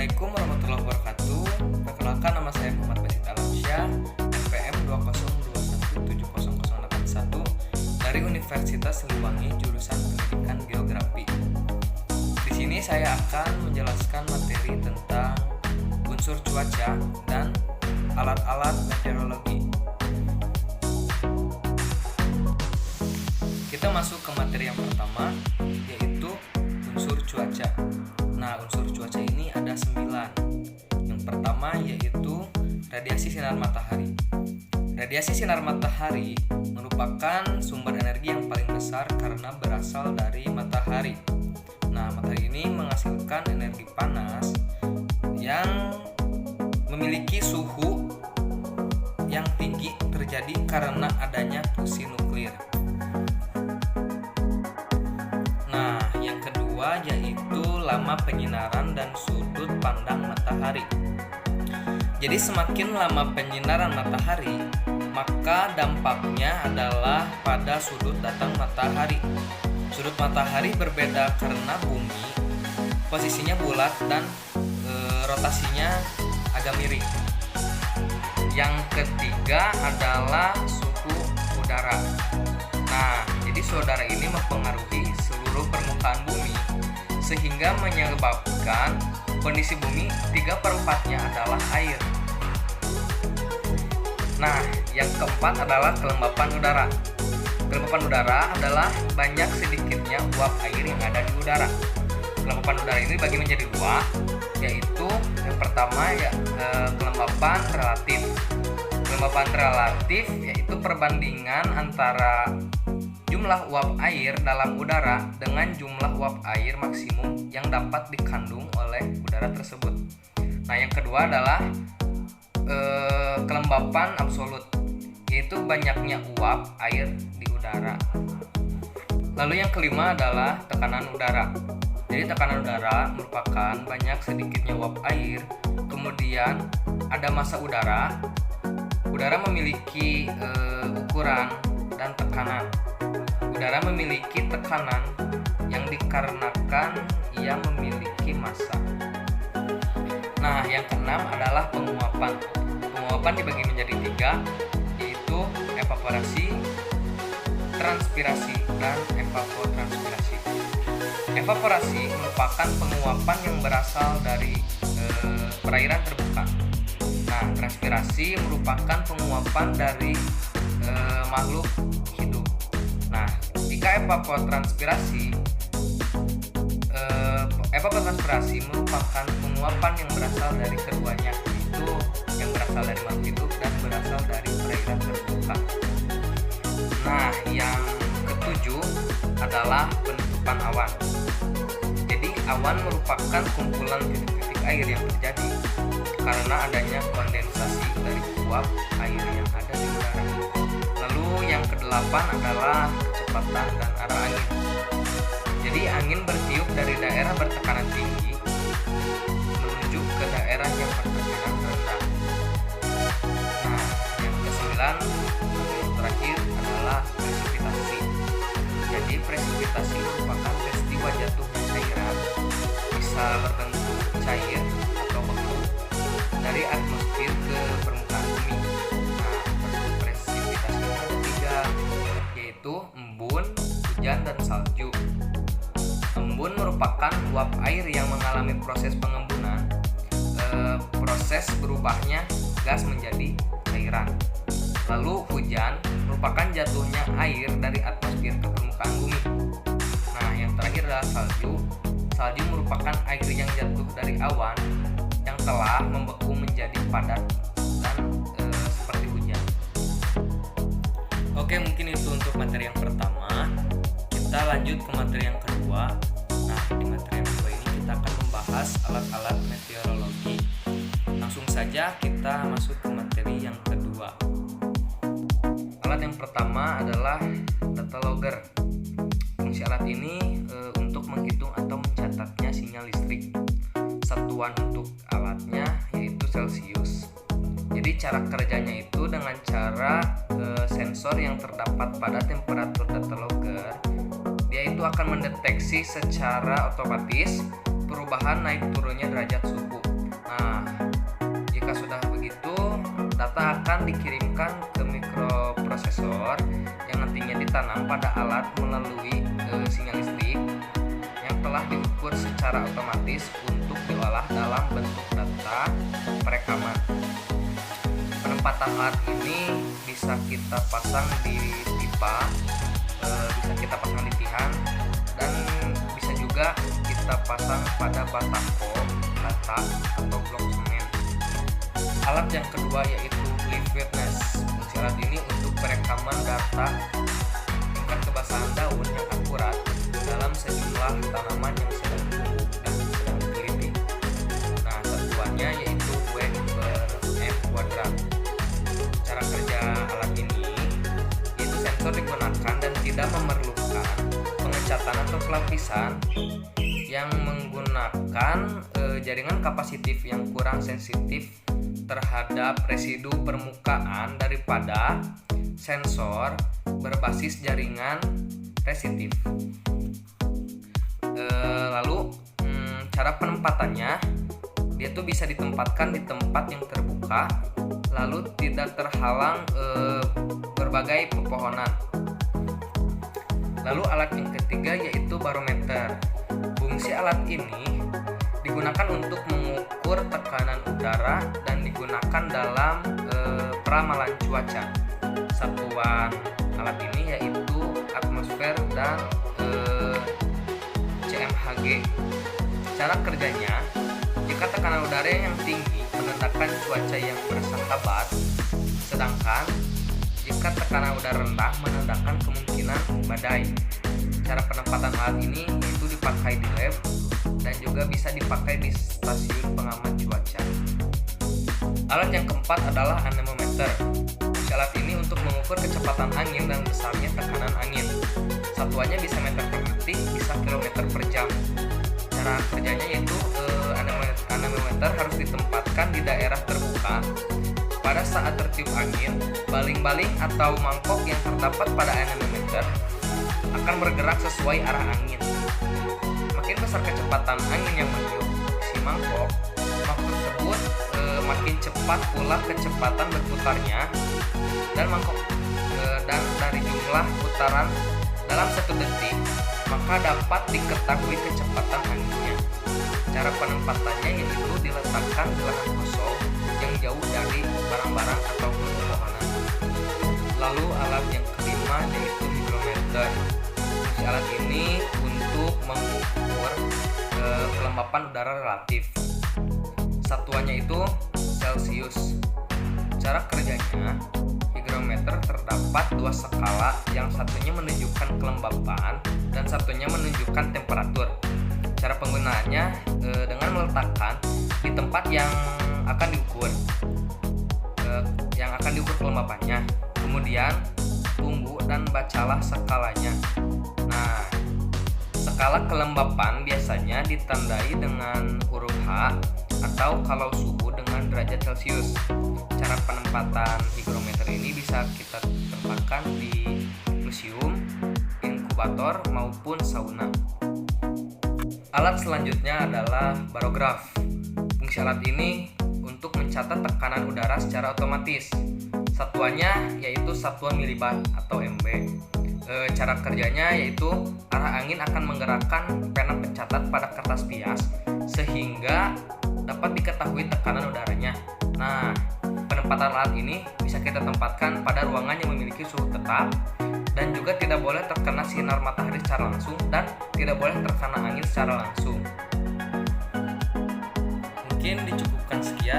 Assalamualaikum warahmatullahi wabarakatuh. Perkenalkan, nama saya Muhammad Basit Alamsyah, NPM 202170081 dari Universitas Siliwangi, jurusan Pendidikan Geografi. Di sini saya akan menjelaskan materi tentang unsur cuaca dan alat-alat meteorologi. Kita masuk ke materi yang pertama, yaitu unsur cuaca. Nah, unsur cuaca ini ada 9. Yang pertama yaitu radiasi sinar matahari. Radiasi sinar matahari merupakan sumber energi yang paling besar karena berasal dari matahari. Nah, matahari ini menghasilkan energi panas yang memiliki suhu yang tinggi terjadi karena adanya fusi nuklir. Nah, yang kedua yaitu lama penyinaran dan sudut pandang matahari. Jadi semakin lama penyinaran matahari, maka dampaknya adalah pada sudut datang matahari. Sudut matahari berbeda karena bumi posisinya bulat dan rotasinya agak miring. Yang ketiga adalah suhu udara. Nah, jadi saudara ini mempengaruhi seluruh permukaan bumi sehingga menyebabkan kondisi bumi 3/4-nya adalah air. Nah, yang keempat adalah kelembapan udara. Kelembapan udara adalah banyak sedikitnya uap air yang ada di udara. Kelembapan udara ini dibagi menjadi 2, yaitu yang pertama kelembapan relatif. Kelembapan relatif yaitu perbandingan antara jumlah uap air dalam udara dengan jumlah uap air maksimum yang dapat dikandung oleh udara tersebut. Nah, yang kedua adalah kelembapan absolut, yaitu banyaknya uap air di udara. Lalu yang kelima adalah tekanan udara. Jadi tekanan udara merupakan banyak sedikitnya uap air, kemudian ada massa udara. Udara memiliki ukuran dan tekanan. Udara memiliki tekanan yang dikarenakan ia memiliki massa. Nah, yang keenam adalah penguapan. Penguapan dibagi menjadi 3, yaitu evaporasi, transpirasi, dan evapotranspirasi. Evaporasi merupakan penguapan yang berasal dari perairan terbuka. Nah, transpirasi merupakan penguapan dari makhluk hidup. Nah, jika evapotranspirasi merupakan penguapan yang berasal dari keduanya, itu yang berasal dari makhluk hidup dan berasal dari perairan terbuka. Nah, yang ketujuh adalah penutupan awan. Jadi awan merupakan kumpulan titik-titik air yang terjadi karena adanya kondensasi dari uap air yang ada di udara. Lalu yang kedelapan adalah kecepatan dan arah angin. Jadi angin bertiup dari daerah bertekanan tinggi menuju ke daerah yang bertekanan rendah. Nah, yang kesembilan terakhir adalah presipitasi. Jadi presipitasi merupakan peristiwa jatuhnya cairan, bisa berbentuk cair atau beku, dari atmosfer ke permukaan bumi. Nah, presipitasi ada 3, yaitu embun, hujan, dan salju. Embun merupakan uap air yang mengalami proses pengembunan, proses berubahnya gas menjadi cairan. Lalu hujan merupakan jatuhnya air dari atmosfer ke permukaan bumi. Nah, yang terakhir adalah salju. Salju merupakan air yang jatuh dari awan yang telah membeku menjadi padat dan seperti hujan. Oke, mungkin itu untuk materi yang pertama. Kita lanjut ke materi yang kedua. Nah, di materi yang kedua ini kita akan membahas alat-alat meteorologi. Langsung saja kita masuk ke materi yang kedua. Alat yang pertama adalah data logger. Fungsi alat ini untuk menghitung atau mencatatnya sinyal listrik. Satuan untuk alatnya yaitu Celsius. Jadi cara kerjanya itu dengan cara sensor yang terdapat pada temperatur data logger, dia itu akan mendeteksi secara otomatis perubahan naik turunnya derajat suhu. Nah, jika sudah begitu, data akan dikirimkan ke mikroprosesor yang nantinya ditanam pada alat melalui sinyal listrik yang telah diukur secara otomatis untuk diolah dalam bentuk data perekaman. Penempatan alat ini bisa kita pasang di pipa, bisa kita pasang di tiang, dan bisa juga kita pasang pada batako, bata, atau blok semen. Alat yang kedua yaitu liveness. Fungsi alat ini untuk perekaman data tingkat kebasahan daun yang akurat dalam sejumlah tanaman yang sedang tumbuh dan sedang diteliti. Nah, satuannya yaitu W/M². Cara kerja alat ini yaitu sensor digunakan dan tidak memerlukan pengecatan atau pelapisan yang menggunakan jaringan kapasitif yang kurang sensitif terhadap residu permukaan daripada sensor berbasis jaringan resistif. Lalu cara penempatannya, dia tuh bisa ditempatkan di tempat yang terbuka, lalu tidak terhalang berbagai pepohonan. Lalu alat yang ketiga yaitu barometer. Fungsi alat ini digunakan untuk mengukur tekanan udara dan digunakan dalam peramalan cuaca. Satuan alat ini yaitu atmosfer dan CMHG. Cara kerjanya, jika tekanan udara yang tinggi menandakan cuaca yang bersahabat, sedangkan jika tekanan udara rendah menandakan kemungkinan badai. Cara penempatan alat ini itu dipakai di lab dan juga bisa dipakai di stasiun pengamat cuaca. Alat yang keempat adalah anemometer. Fungsi alat ini untuk mengukur kecepatan angin dan besarnya tekanan angin. Satuannya bisa meter per detik, bisa kilometer per jam. Cara kerjanya yaitu anemometer harus ditempatkan di daerah terbuka. Pada saat tertiup angin, baling-baling atau mangkok yang terdapat pada anemometer akan bergerak sesuai arah angin. Makin besar kecepatan angin yang meniup si mangkok tersebut, makin cepat pula kecepatan berputarnya dan mangkok dan dari jumlah putaran dalam 1 detik, maka dapat diketahui kecepatan anginnya. Cara penempatannya yaitu diletakkan di lahan kosong yang jauh dari barang-barang ataupun pepohonan. Lalu alat yang kelima yaitu hygrometer. Fungsi alat ini untuk mengukur kelembapan udara relatif. Satuannya itu Celcius. Cara kerjanya, hygrometer terdapat 2 skala, yang satunya menunjukkan kelembapan dan satunya menunjukkan temperatur. Cara penggunaannya dengan meletakkan di tempat yang akan diukur, kelembapannya. Kemudian tunggu dan bacalah skalanya. Nah, skala kelembapan biasanya ditandai dengan huruf H atau kalau suhu dengan derajat Celcius. Cara penempatan hygrometer ini bisa kita tempatkan di museum, inkubator maupun sauna. Alat selanjutnya adalah barograf. Fungsi alat ini untuk mencatat tekanan udara secara otomatis. Satuannya yaitu satuan milibar atau MB. Cara kerjanya yaitu arah angin akan menggerakkan pena pencatat pada kertas pias sehingga dapat diketahui tekanan udaranya. Nah, penempatan alat ini bisa kita tempatkan pada ruangan yang memiliki suhu tetap dan juga tidak boleh terkena sinar matahari secara langsung dan tidak boleh terkena angin secara langsung. Mungkin dicukupkan sekian